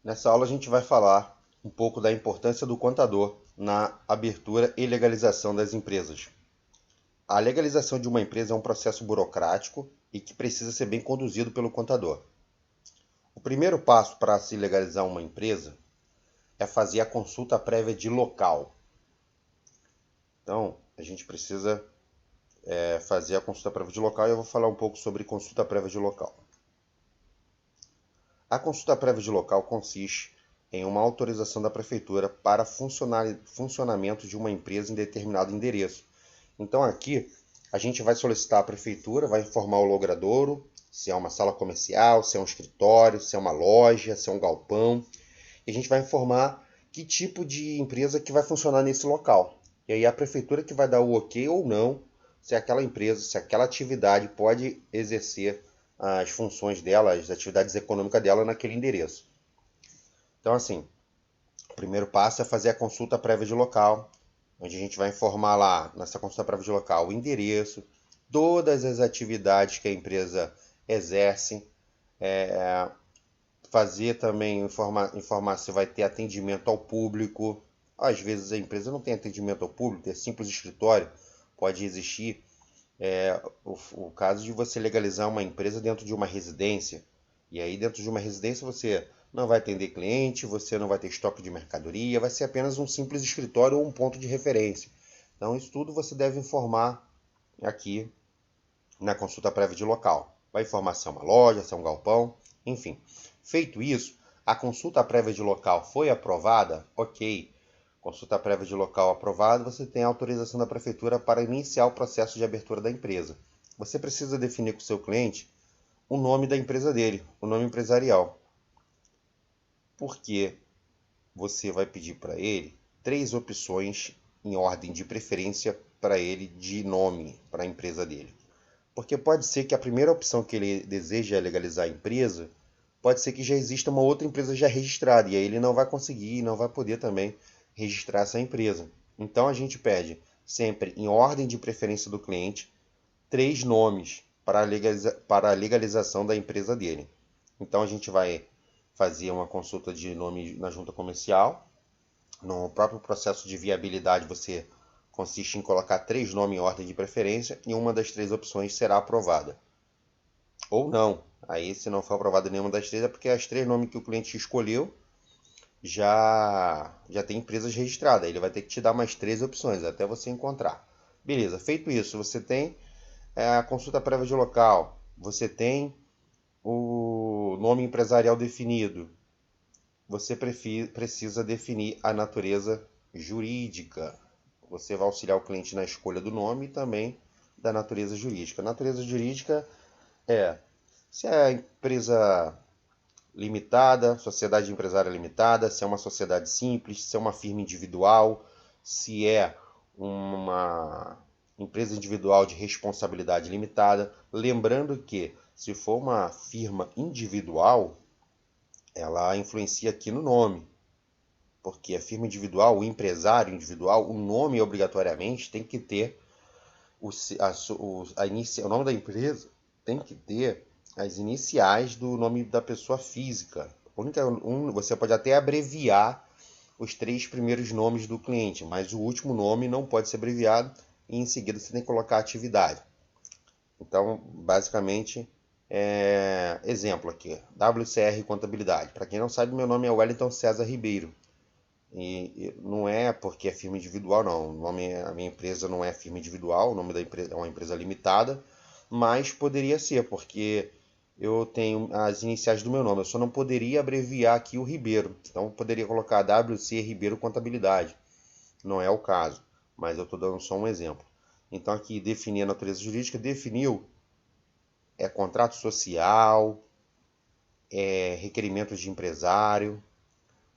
Nessa aula a gente vai falar um pouco da importância do contador na abertura e legalização das empresas. A legalização de uma empresa é um processo burocrático e que precisa ser bem conduzido pelo contador. O primeiro passo para se legalizar uma empresa é fazer a consulta prévia de local. Então, a gente precisa fazer a consulta prévia de local e eu vou falar um pouco sobre consulta prévia de local. A consulta prévia de local consiste em uma autorização da prefeitura para funcionamento de uma empresa em determinado endereço. Então aqui a gente vai solicitar à prefeitura, vai informar o logradouro se é uma sala comercial, se é um escritório, se é uma loja, se é um galpão. E a gente vai informar que tipo de empresa que vai funcionar nesse local. E aí a prefeitura que vai dar o ok ou não se aquela empresa, se aquela atividade pode exercer as funções dela, as atividades econômicas dela naquele endereço. Então, assim, o primeiro passo é fazer a consulta prévia de local, onde a gente vai informar lá, nessa consulta prévia de local, o endereço, todas as atividades que a empresa exerce, fazer também, informar se vai ter atendimento ao público. Às vezes a empresa não tem atendimento ao público, é simples escritório, pode existir o caso de você legalizar uma empresa dentro de uma residência. E aí dentro de uma residência você não vai atender cliente, você não vai ter estoque de mercadoria, vai ser apenas um simples escritório ou um ponto de referência. Então isso tudo você deve informar aqui na consulta prévia de local. Vai informar se é uma loja, se é um galpão, enfim. Feito isso, a consulta prévia de local foi aprovada? Ok. Consulta prévia de local aprovada, você tem a autorização da prefeitura para iniciar o processo de abertura da empresa. Você precisa definir com o seu cliente o nome da empresa dele, o nome empresarial. Porque você vai pedir para ele 3 opções em ordem de preferência para ele de nome para a empresa dele. Porque pode ser que a primeira opção que ele deseja legalizar a empresa, pode ser que já exista uma outra empresa já registrada, e aí ele não vai conseguir, não vai poder também registrar essa empresa. Então a gente pede sempre, em ordem de preferência do cliente, 3 nomes para a legalização da empresa dele. Então a gente vai fazer uma consulta de nome na junta comercial. No próprio processo de viabilidade você consiste em colocar 3 nomes em ordem de preferência e uma das 3 opções será aprovada. Ou não. Aí, se não for aprovada nenhuma das 3, é porque as 3 nomes que o cliente escolheu já tem empresas registradas. Ele vai ter que te dar mais 3 opções até você encontrar. Beleza, feito isso, você tem a consulta prévia de local, você tem o nome empresarial definido, você precisa definir a natureza jurídica. Você vai auxiliar o cliente na escolha do nome e também da natureza jurídica. A natureza jurídica é se é empresa limitada, sociedade empresária limitada, se é uma sociedade simples, se é uma firma individual, se é uma empresa individual de responsabilidade limitada. Lembrando que, se for uma firma individual, ela influencia aqui no nome, porque a firma individual, o empresário individual, o nome obrigatoriamente tem que ter o nome da empresa tem que ter as iniciais do nome da pessoa física. Você pode até abreviar os 3 primeiros nomes do cliente, mas o último nome não pode ser abreviado e em seguida você tem que colocar a atividade. Então, basicamente, exemplo aqui, WCR Contabilidade. Para quem não sabe, meu nome é Wellington César Ribeiro. E não é porque é firma individual, não. A minha empresa não é firma individual, o nome da empresa é uma empresa limitada, mas poderia ser, porque eu tenho as iniciais do meu nome. Eu só não poderia abreviar aqui o Ribeiro. Então eu poderia colocar WC Ribeiro Contabilidade. Não é o caso, mas eu estou dando só um exemplo. Então aqui definir a natureza jurídica, definiu contrato social, requerimentos de empresário.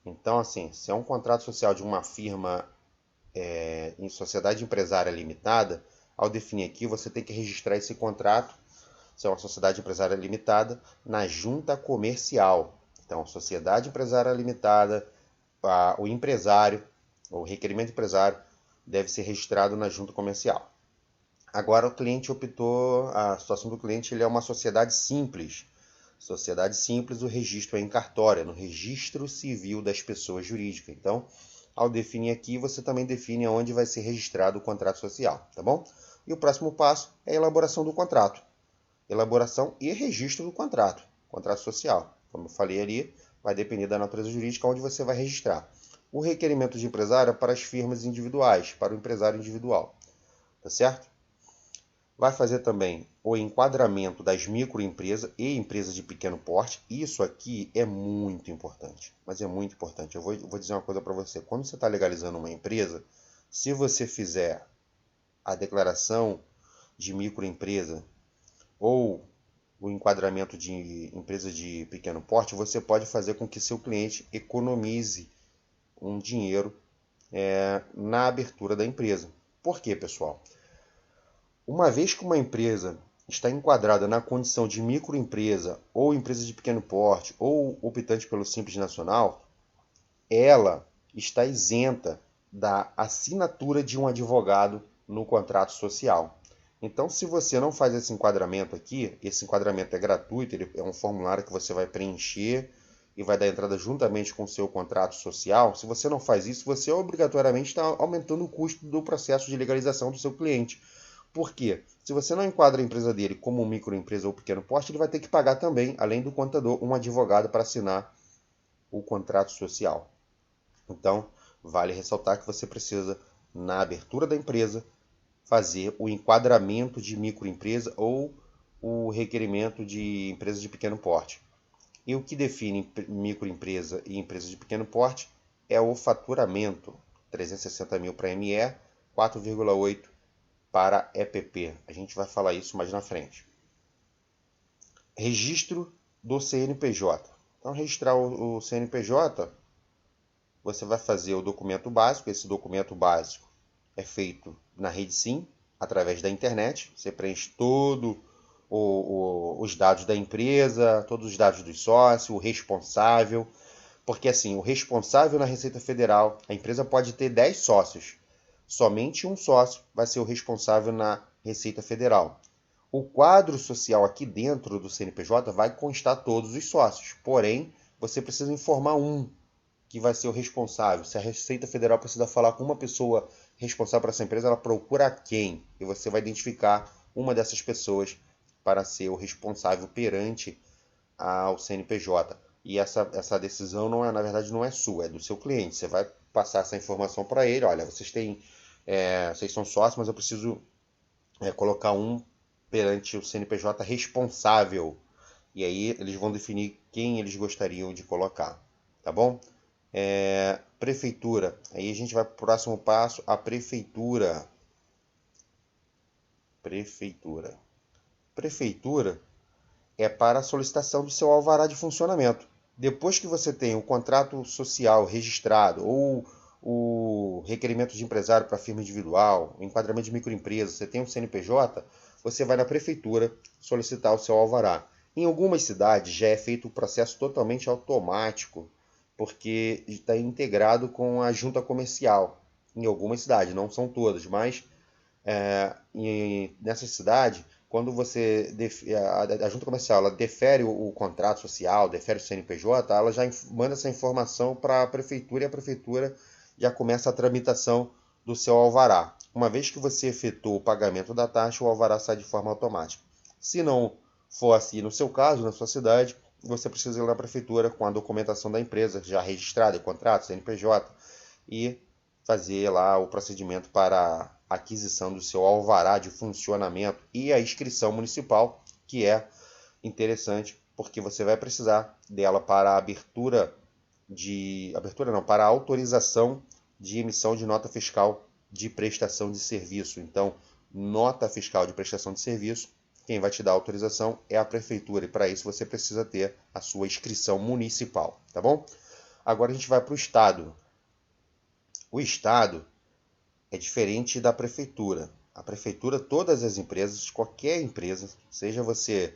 Então, assim, se é um contrato social de uma firma em sociedade empresária limitada, ao definir aqui, você tem que registrar esse contrato, se é uma sociedade empresária limitada, na junta comercial. Então, sociedade empresária limitada, o empresário, o requerimento empresário, deve ser registrado na junta comercial. Agora o cliente optou, a situação do cliente ele é uma sociedade simples. Sociedade simples, o registro é em cartório, no registro civil das pessoas jurídicas. Então, ao definir aqui, você também define onde vai ser registrado o contrato social, tá bom? E o próximo passo é a elaboração do contrato. Elaboração e registro do contrato social. Como eu falei ali, vai depender da natureza jurídica onde você vai registrar. O requerimento de empresário é para as firmas individuais, para o empresário individual, tá certo? Vai fazer também o enquadramento das microempresas e empresas de pequeno porte. Isso aqui é muito importante, mas é muito importante. Eu vou dizer uma coisa para você. Quando você está legalizando uma empresa, se você fizer a declaração de microempresa ou o enquadramento de empresa de pequeno porte, você pode fazer com que seu cliente economize um dinheiro na abertura da empresa. Por quê, pessoal? Uma vez que uma empresa está enquadrada na condição de microempresa ou empresa de pequeno porte ou optante pelo Simples Nacional, ela está isenta da assinatura de um advogado no contrato social. Então, se você não faz esse enquadramento aqui, esse enquadramento é gratuito, ele é um formulário que você vai preencher e vai dar entrada juntamente com o seu contrato social. Se você não faz isso, você obrigatoriamente está aumentando o custo do processo de legalização do seu cliente. Por quê? Se você não enquadra a empresa dele como microempresa ou pequeno porte, ele vai ter que pagar também, além do contador, um advogado para assinar o contrato social. Então, vale ressaltar que você precisa, na abertura da empresa, fazer o enquadramento de microempresa ou o requerimento de empresa de pequeno porte. E o que define microempresa e empresa de pequeno porte é o faturamento, 360 mil para ME, 4,8 para EPP. A gente vai falar isso mais na frente. Registro do CNPJ. Então, registrar o CNPJ, você vai fazer o documento básico. Esse documento básico é feito na rede Sim, através da internet. Você preenche todos os dados da empresa, todos os dados dos sócios, o responsável. Porque assim, o responsável na Receita Federal, a empresa pode ter 10 sócios. Somente um sócio vai ser o responsável na Receita Federal. O quadro social aqui dentro do CNPJ vai constar todos os sócios, porém, você precisa informar um que vai ser o responsável. Se a Receita Federal precisa falar com uma pessoa responsável por essa empresa, ela procura quem? E você vai identificar uma dessas pessoas para ser o responsável perante ao CNPJ. E essa decisão, não é, na verdade, não é sua, é do seu cliente. Você vai passar essa informação para ele. Olha, vocês são sócios, mas eu preciso colocar um perante o CNPJ responsável. E aí eles vão definir quem eles gostariam de colocar. Tá bom? Prefeitura. Aí a gente vai para o próximo passo, a prefeitura. Prefeitura é para a solicitação do seu alvará de funcionamento. Depois que você tem o contrato social registrado ou o requerimento de empresário para firma individual, o enquadramento de microempresa, você tem um CNPJ, você vai na prefeitura solicitar o seu alvará. Em algumas cidades já é feito o processo totalmente automático, porque está integrado com a junta comercial. Em algumas cidades, não são todas, mas nessa cidade, quando a junta comercial ela defere o contrato social, defere o CNPJ, ela já manda essa informação para a prefeitura e a prefeitura já começa a tramitação do seu alvará. Uma vez que você efetua o pagamento da taxa, o alvará sai de forma automática. Se não for assim no seu caso, na sua cidade, você precisa ir na prefeitura com a documentação da empresa já registrada, o contrato, CNPJ, e fazer lá o procedimento para a aquisição do seu alvará de funcionamento e a inscrição municipal, que é interessante porque você vai precisar dela para a para a autorização de emissão de nota fiscal de prestação de serviço. Então, nota fiscal de prestação de serviço, quem vai te dar a autorização é a prefeitura, e para isso você precisa ter a sua inscrição municipal, tá bom? Agora a gente vai para o estado. O estado é diferente da prefeitura. A prefeitura, todas as empresas, qualquer empresa, seja você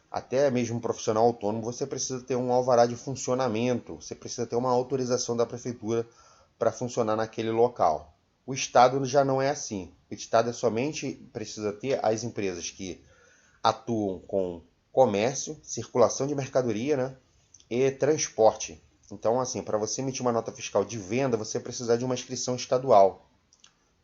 até mesmo um profissional autônomo, você precisa ter um alvará de funcionamento, você precisa ter uma autorização da prefeitura para funcionar naquele local. O estado já não é assim. O estado somente precisa ter as empresas que atuam com comércio, circulação de mercadoria, né? E transporte. Então, assim, para você emitir uma nota fiscal de venda, você precisa de uma inscrição estadual.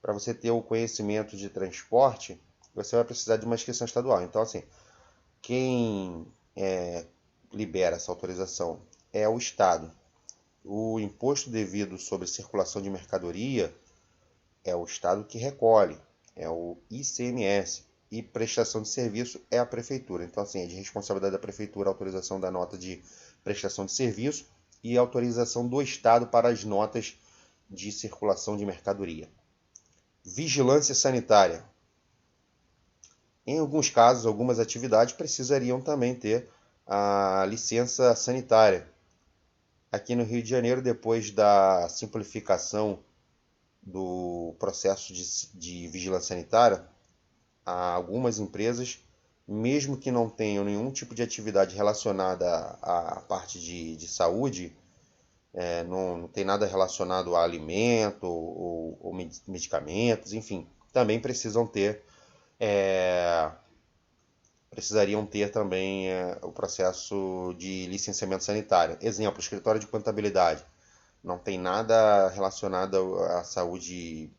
Para você ter o conhecimento de transporte, você vai precisar de uma inscrição estadual. Então, assim, quem libera essa autorização é o Estado. O imposto devido sobre circulação de mercadoria é o Estado que recolhe, é o ICMS. E prestação de serviço é a Prefeitura. Então, assim, é de responsabilidade da Prefeitura a autorização da nota de prestação de serviço e a autorização do Estado para as notas de circulação de mercadoria. Vigilância sanitária. Em alguns casos, algumas atividades precisariam também ter a licença sanitária. Aqui no Rio de Janeiro, depois da simplificação do processo de vigilância sanitária, algumas empresas, mesmo que não tenham nenhum tipo de atividade relacionada à parte de saúde, não tem nada relacionado a alimento ou medicamentos, enfim, também precisariam ter também o processo de licenciamento sanitário. Exemplo, escritório de contabilidade. Não tem nada relacionado à saúde,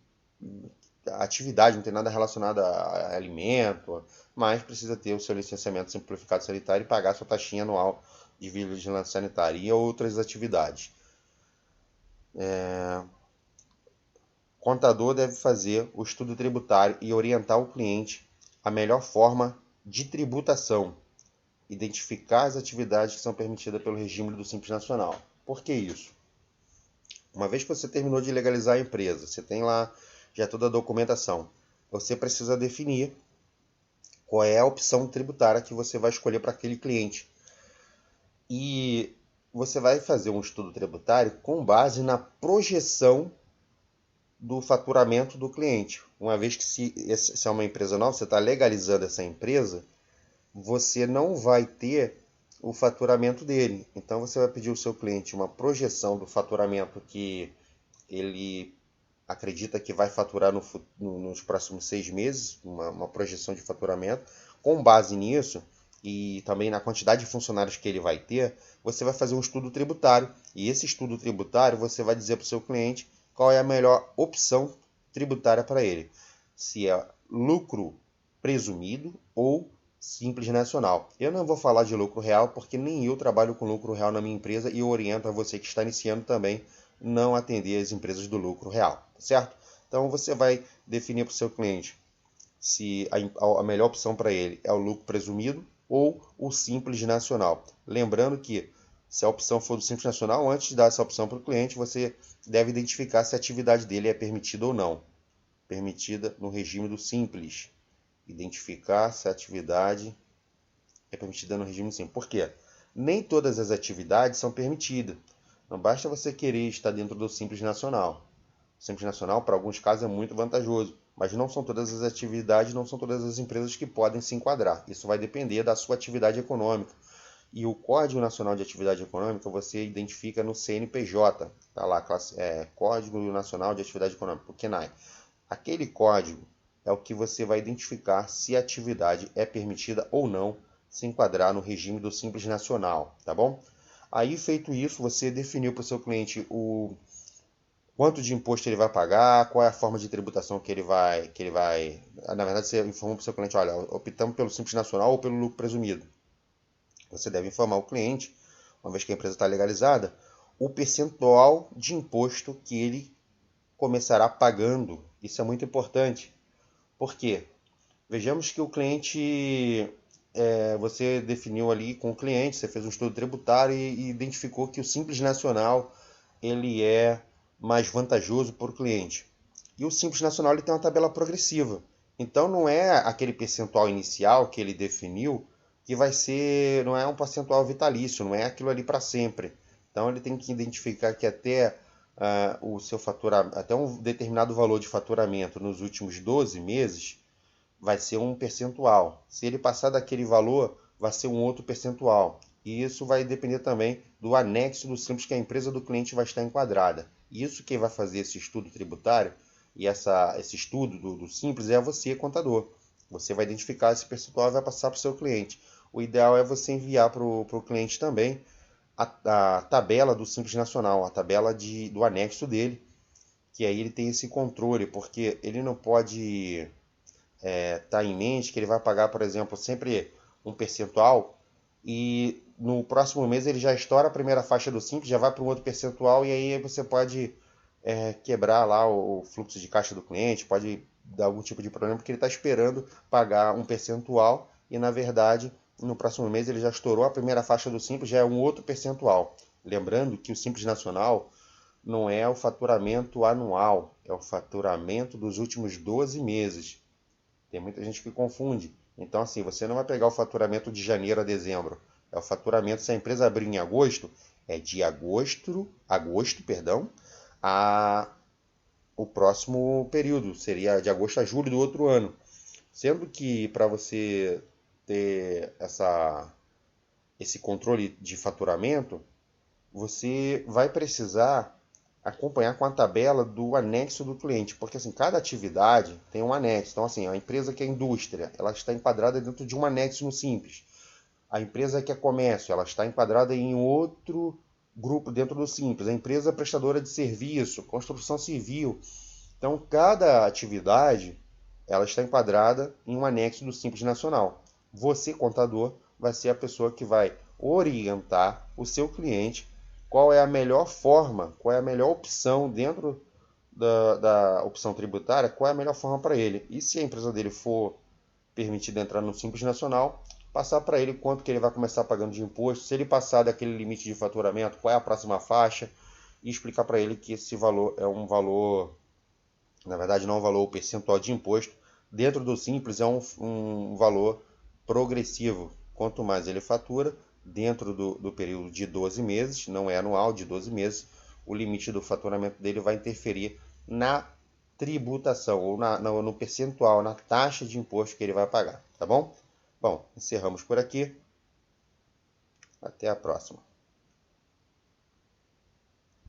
a atividade, não tem nada relacionado a alimento, mas precisa ter o seu licenciamento simplificado sanitário e pagar a sua taxinha anual de vigilância sanitária e outras atividades. O contador deve fazer o estudo tributário e orientar o cliente a melhor forma de tributação, identificar as atividades que são permitidas pelo regime do Simples Nacional. Por que isso? Uma vez que você terminou de legalizar a empresa, você tem lá já toda a documentação, você precisa definir qual é a opção tributária que você vai escolher para aquele cliente. E você vai fazer um estudo tributário com base na projeção do faturamento do cliente. Uma vez que se é uma empresa nova, você está legalizando essa empresa, você não vai ter o faturamento dele. Então você vai pedir ao seu cliente uma projeção do faturamento que ele acredita que vai faturar nos próximos 6 meses, uma projeção de faturamento. Com base nisso e também na quantidade de funcionários que ele vai ter, você vai fazer um estudo tributário. E esse estudo tributário você vai dizer para o seu cliente qual é a melhor opção tributária para ele. Se é lucro presumido ou Simples Nacional. Eu não vou falar de lucro real porque nem eu trabalho com lucro real na minha empresa e eu oriento a você que está iniciando também não atender as empresas do lucro real, certo? Então você vai definir para o seu cliente se a melhor opção para ele é o lucro presumido ou o Simples Nacional. Lembrando que se a opção for do Simples Nacional, antes de dar essa opção para o cliente, você deve identificar se a atividade dele é permitida ou não. Permitida no regime do Simples. Identificar se a atividade é permitida no regime simples. Por quê? Nem todas as atividades são permitidas. Não basta você querer estar dentro do Simples Nacional. O Simples Nacional, para alguns casos, é muito vantajoso, mas não são todas as atividades, não são todas as empresas que podem se enquadrar. Isso vai depender da sua atividade econômica. E o Código Nacional de Atividade Econômica você identifica no CNPJ. Está lá, Código Nacional de Atividade Econômica, o CNAE. Aquele código é o que você vai identificar se a atividade é permitida ou não se enquadrar no regime do Simples Nacional, tá bom? Aí, feito isso, você definiu para o seu cliente o quanto de imposto ele vai pagar, qual é a forma de tributação que ele vai... Na verdade, você informa para o seu cliente, olha, optamos pelo Simples Nacional ou pelo lucro presumido. Você deve informar o cliente, uma vez que a empresa está legalizada, o percentual de imposto que ele começará pagando. Isso é muito importante. Por quê? Vejamos que o cliente, você definiu ali com o cliente, você fez um estudo tributário e identificou que o Simples Nacional ele é mais vantajoso para o cliente. E o Simples Nacional ele tem uma tabela progressiva. Então não é aquele percentual inicial que ele definiu que vai ser, não é um percentual vitalício, não é aquilo ali para sempre. Então ele tem que identificar que até o seu faturamento, até um determinado valor de faturamento nos últimos 12 meses, vai ser um percentual. Se ele passar daquele valor, vai ser um outro percentual. E isso vai depender também do anexo do Simples que a empresa do cliente vai estar enquadrada. Isso quem vai fazer esse estudo tributário e esse estudo do Simples é você, contador. Você vai identificar esse percentual e vai passar para o seu cliente. o ideal é você enviar para o cliente também a tabela do Simples Nacional, a tabela do anexo dele, que aí ele tem esse controle, porque ele não pode estar em mente que ele vai pagar, por exemplo, sempre um percentual e no próximo mês ele já estoura a primeira faixa do Simples, já vai para um outro percentual e aí você pode quebrar lá o fluxo de caixa do cliente, pode dar algum tipo de problema porque ele está esperando pagar um percentual e na verdade no próximo mês ele já estourou a primeira faixa do Simples, já é um outro percentual. Lembrando que o Simples Nacional não é o faturamento anual, é o faturamento dos últimos 12 meses. Tem muita gente que confunde. Então, assim, você não vai pegar o faturamento de janeiro a dezembro. É o faturamento, se a empresa abrir em agosto, é de agosto, perdão, a o próximo período. Seria de agosto a julho do outro ano. Sendo que para você ter esse controle de faturamento, você vai precisar acompanhar com a tabela do anexo do cliente, porque assim, cada atividade tem um anexo. Então assim, a empresa que é indústria, ela está enquadrada dentro de um anexo no Simples. A empresa que é comércio, ela está enquadrada em outro grupo dentro do Simples. A empresa prestadora de serviço, construção civil. Então, cada atividade, ela está enquadrada em um anexo do Simples Nacional. Você, contador, vai ser a pessoa que vai orientar o seu cliente qual é a melhor forma, qual é a melhor opção dentro da opção tributária, qual é a melhor forma para ele. E se a empresa dele for permitida entrar no Simples Nacional, passar para ele quanto que ele vai começar pagando de imposto, se ele passar daquele limite de faturamento, qual é a próxima faixa, e explicar para ele que esse valor é um valor, na verdade não é um valor percentual de imposto, dentro do Simples é um valor progressivo. Quanto mais ele fatura, dentro do período de 12 meses, não é anual, de 12 meses, o limite do faturamento dele vai interferir na tributação, ou no percentual, na taxa de imposto que ele vai pagar, tá bom? Bom, encerramos por aqui. Até a próxima.